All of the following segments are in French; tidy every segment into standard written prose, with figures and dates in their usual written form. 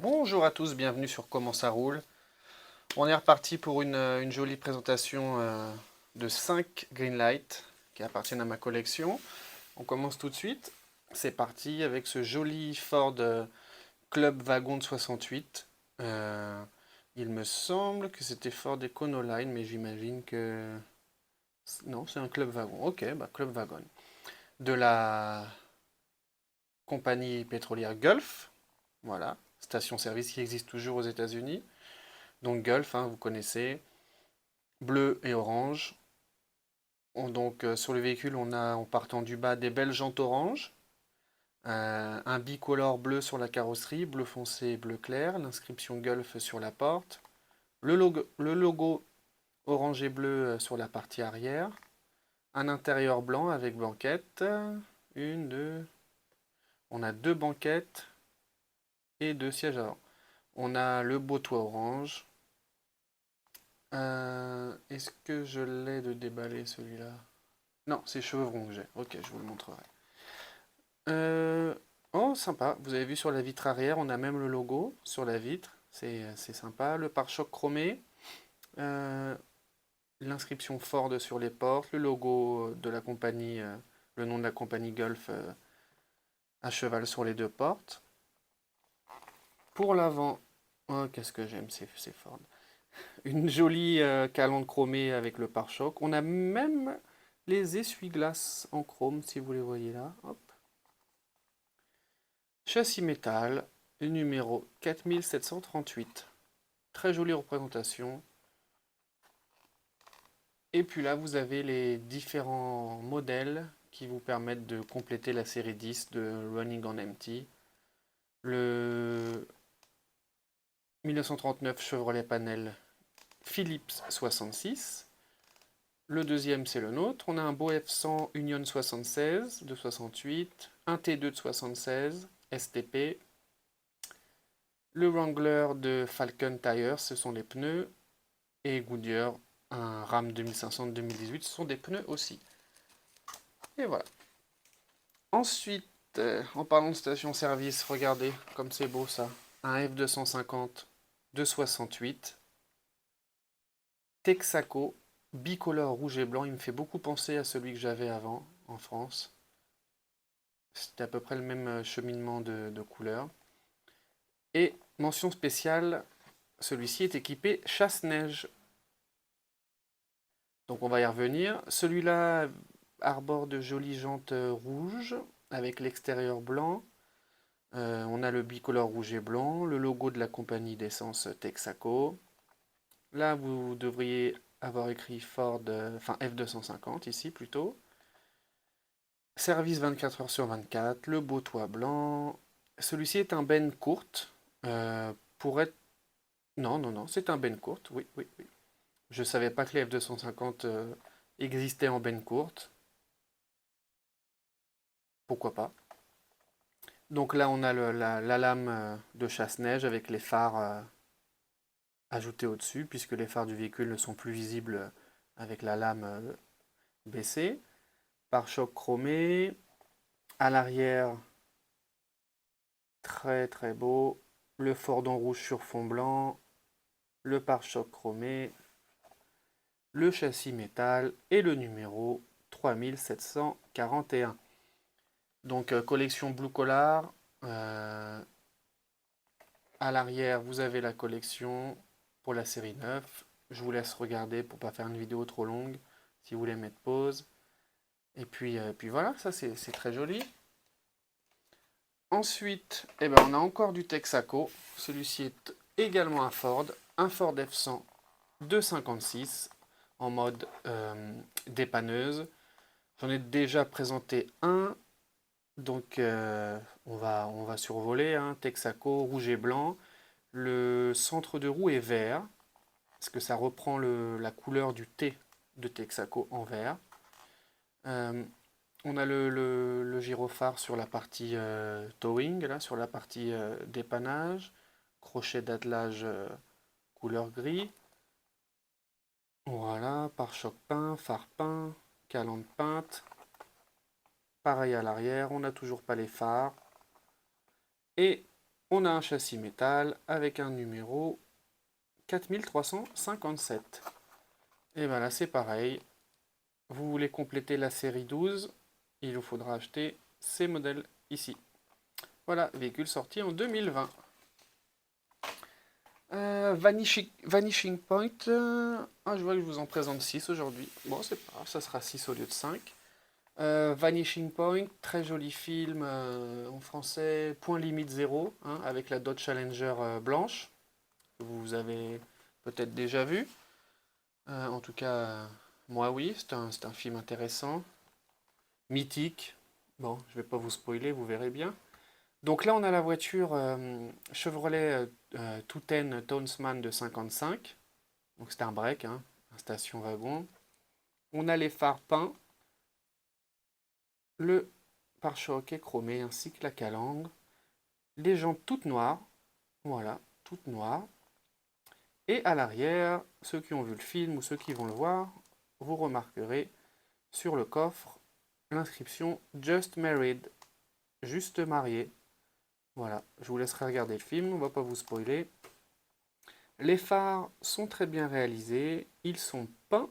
Bonjour à tous, bienvenue sur Comment ça roule. On est reparti pour une jolie présentation de 5 Greenlight qui appartiennent à ma collection. On commence tout de suite. C'est parti avec ce joli Ford Club Wagon de 68. Il me semble que c'était Ford Econoline, mais j'imagine que... Non, c'est un Club Wagon. Ok, bah Club Wagon. De la compagnie pétrolière Gulf. Voilà, station-service qui existe toujours aux États-Unis. Donc Gulf, hein, vous connaissez, bleu et orange. Sur le véhicule, on a en partant du bas des belles jantes orange, un bicolore bleu sur la carrosserie, bleu foncé et bleu clair, l'inscription Gulf sur la porte, le logo orange et bleu sur la partie arrière, un intérieur blanc avec banquette, une, deux, on a deux banquettes et deux sièges avant. On a le beau toit orange. Est-ce que je l'ai de déballer celui-là? Non, c'est chevron que j'ai. Ok, je vous le montrerai. Euh, Oh, sympa. Vous avez vu sur la vitre arrière, on a même le logo sur la vitre. C'est sympa. Le pare-choc chromé. Euh, L'inscription Ford sur les portes. Le logo de la compagnie, le nom de la compagnie Gulf à cheval sur les deux portes. Pour l'avant, oh, qu'est-ce que j'aime, c'est Ford. Une jolie calandre chromée avec le pare-choc. On a même les essuie-glaces en chrome, si vous les voyez là. Hop. Châssis métal, numéro 4738. Très jolie représentation. Et puis là, vous avez les différents modèles qui vous permettent de compléter la série 10 de Running on Empty. Le 1939 Chevrolet Panel Philips 66. Le deuxième, c'est le nôtre. On a un Beau F100 Union 76 de 68, un T2 de 76, STP. Le Wrangler de Falcon Tires, ce sont les pneus. Et Goodyear, un Ram 2500 de 2018, ce sont des pneus aussi. Et voilà. Ensuite, en parlant de station-service, regardez comme c'est beau ça. Un F250 de 68. Texaco, bicolore rouge et blanc. Il me fait beaucoup penser à celui que j'avais avant en France. C'était à peu près le même cheminement de couleurs. Et mention spéciale, celui-ci est équipé chasse-neige. Donc on va y revenir. Celui-là arbore de jolies jantes rouges avec l'extérieur blanc. On a le bicolore rouge et blanc, le logo de la compagnie d'essence Texaco. Là, vous devriez avoir écrit Ford, enfin F250 ici plutôt. Service 24 heures sur 24, le beau toit blanc. Celui-ci est un Ben courte. Pour être... Non, non, non, c'est un Ben courte, oui, oui, oui. Je savais pas que les F250 existaient en Ben courte. Pourquoi pas? Donc là, on a la lame de chasse-neige avec les phares ajoutés au-dessus, puisque les phares du véhicule ne sont plus visibles avec la lame baissée. Pare-choc chromé. À l'arrière, très très beau. Le Fordon rouge sur fond blanc. Le pare-choc chromé. Le châssis métal et le numéro 3741. Donc collection Blue Collar. À l'arrière, vous avez la collection pour la série 9. Je vous laisse regarder pour ne pas faire une vidéo trop longue, si vous voulez mettre pause. Et puis voilà, ça c'est très joli. Ensuite, eh ben, on a encore du Texaco. Celui-ci est également un Ford F100 256 en mode dépanneuse. J'en ai déjà présenté un, donc on va survoler, hein, Texaco rouge et blanc. Le centre de roue est vert, parce que ça reprend la couleur du T de Texaco en vert. Euh, on a le gyrophare sur la partie towing, là, sur la partie dépannage. Crochet d'attelage couleur gris. Voilà, pare-choc peint, phare peint, calandre peinte. Pareil à l'arrière, on n'a toujours pas les phares. Et On a un châssis métal avec un numéro 4357. Et ben là c'est pareil. Vous voulez compléter la série 12, il vous faudra acheter ces modèles ici. Voilà, véhicule sorti en 2020. Vanishing Point. Je vois que je vous en présente 6 aujourd'hui. Bon, c'est pas grave, ça sera 6 au lieu de 5. Vanishing Point, très joli film en français, Point limite zéro, hein, avec la Dodge Challenger blanche, que vous avez peut-être déjà vu. En tout cas, moi oui, c'est un film intéressant, mythique. Bon, je vais pas vous spoiler, vous verrez bien. Donc là, on a la voiture Chevrolet Touten Townsman de 55. Donc c'est un break, hein, un station wagon. On a les phares peints, le pare-choc est chromé ainsi que la calandre. Les jantes toutes noires, voilà, toutes noires. Et à l'arrière, ceux qui ont vu le film ou ceux qui vont le voir, vous remarquerez sur le coffre l'inscription Just Married, juste marié. Voilà, je vous laisserai regarder le film, on va pas vous spoiler. Les phares sont très bien réalisés, ils sont peints,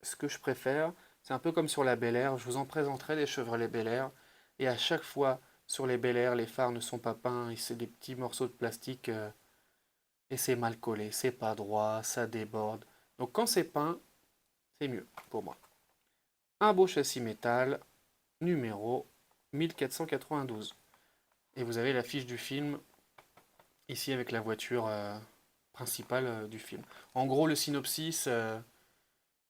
ce que je préfère. C'est un peu comme sur la Bel Air, je vous en présenterai des Chevrolet Bel Air, et à chaque fois sur les Bel Air, les phares ne sont pas peints, et c'est des petits morceaux de plastique, et c'est mal collé, c'est pas droit, ça déborde. Donc quand c'est peint, c'est mieux pour moi. Un beau châssis métal, numéro 1492. Et vous avez la fiche du film ici avec la voiture principale du film. En gros, le synopsis,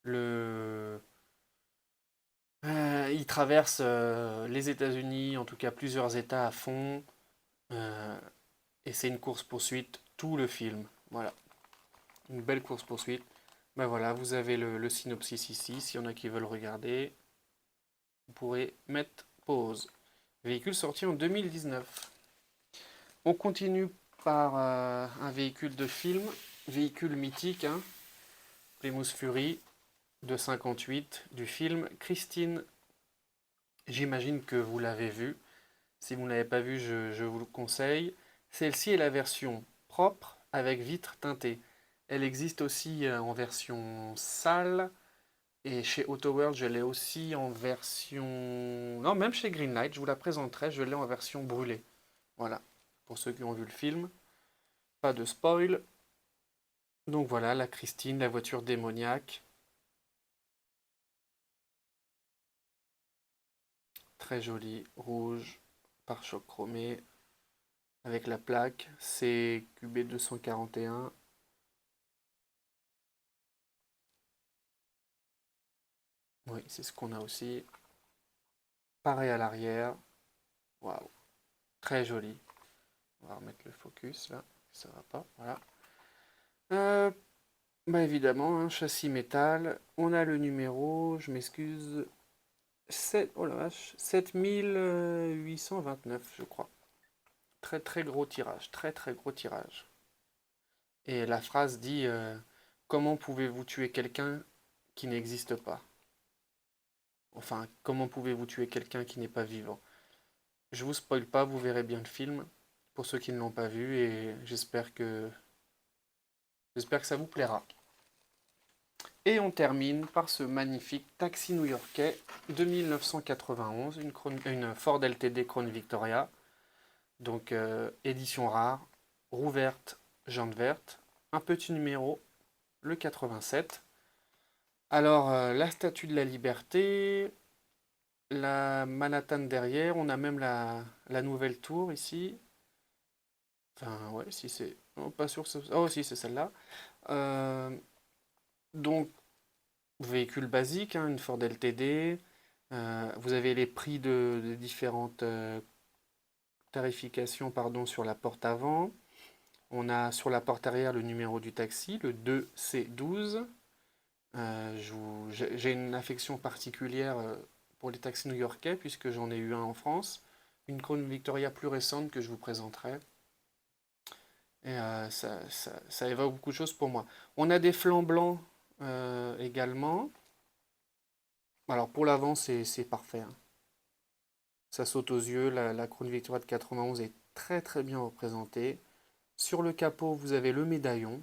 le... il traverse les États-Unis, en tout cas plusieurs États à fond, euh, et c'est une course-poursuite tout le film. Voilà, une belle course-poursuite. Ben voilà, vous avez le synopsis ici. S'il y en a qui veulent regarder, vous pourrez mettre pause. Véhicule sorti en 2019. On continue par un véhicule de film, véhicule mythique, hein, Plymouth Fury de 58 du film Christine. J'imagine que vous l'avez vu. Si vous ne l'avez pas vu, je vous le conseille. Celle-ci est la version propre avec vitres teintées. Elle existe aussi en version sale. Et chez AutoWorld, je l'ai aussi en version... Non, même chez Greenlight, je vous la présenterai, je l'ai en version brûlée. Voilà, pour ceux qui ont vu le film. Pas de spoil. Donc voilà, la Christine, la voiture démoniaque. Très jolie, rouge, pare-choc chromé, avec la plaque CQB 241. Oui, c'est ce qu'on a aussi. Pareil à l'arrière. Waouh, très joli. On va remettre le focus là, ça va pas, voilà. Euh, Bah évidemment, un châssis métal. On a le numéro, je m'excuse, 7, oh la vache, 7829, je crois. Très très gros tirage, très très gros tirage. Et la phrase dit comment pouvez-vous tuer quelqu'un qui n'existe pas? Enfin, comment pouvez-vous tuer quelqu'un qui n'est pas vivant? Je vous spoil pas, vous verrez bien le film pour ceux qui ne l'ont pas vu et j'espère que ça vous plaira. Et on termine par ce magnifique taxi new-yorkais de 1991, une Ford LTD Crown Victoria, donc édition rare, roue verte, jante verte, un petit numéro, le 87. Alors, la Statue de la Liberté, la Manhattan derrière, on a même la nouvelle tour ici. Enfin, ouais, si c'est... Oh, pas sûr que ce... Oh, si, c'est celle-là. Euh, donc, véhicule basique, hein, une Ford LTD. Vous avez les prix de différentes tarifications pardon, sur la porte avant. On a sur la porte arrière le numéro du taxi, le 2C12. J'ai une affection particulière pour les taxis new-yorkais puisque j'en ai eu un en France. Une Crown Victoria plus récente que je vous présenterai. Et ça évoque beaucoup de choses pour moi. On a des flancs blancs également. Alors pour l'avant, c'est parfait, hein. Ça saute aux yeux. La Crown Victoria de 91 est très très bien représenté. Sur le capot, vous avez le médaillon,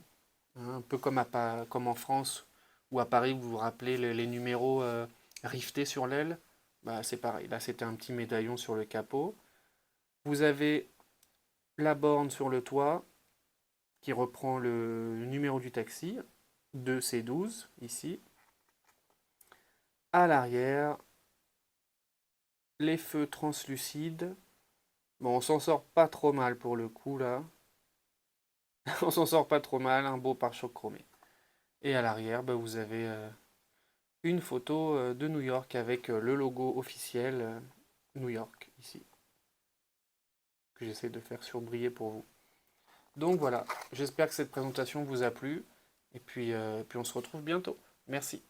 hein, un peu comme, comme en France ou à Paris, vous vous rappelez les numéros riftés sur l'aile. Bah, c'est pareil, là c'était un petit médaillon sur le capot. Vous avez la borne sur le toit qui reprend le numéro du taxi, 2C12 ici. À l'arrière, les feux translucides. Bon, on s'en sort pas trop mal pour le coup là. On s'en sort pas trop mal, un beau pare-choc chromé. Et à l'arrière, bah, vous avez une photo de New York avec le logo officiel New York ici, que j'essaie de faire surbriller pour vous. Donc voilà, j'espère que cette présentation vous a plu, et puis on se retrouve bientôt. Merci.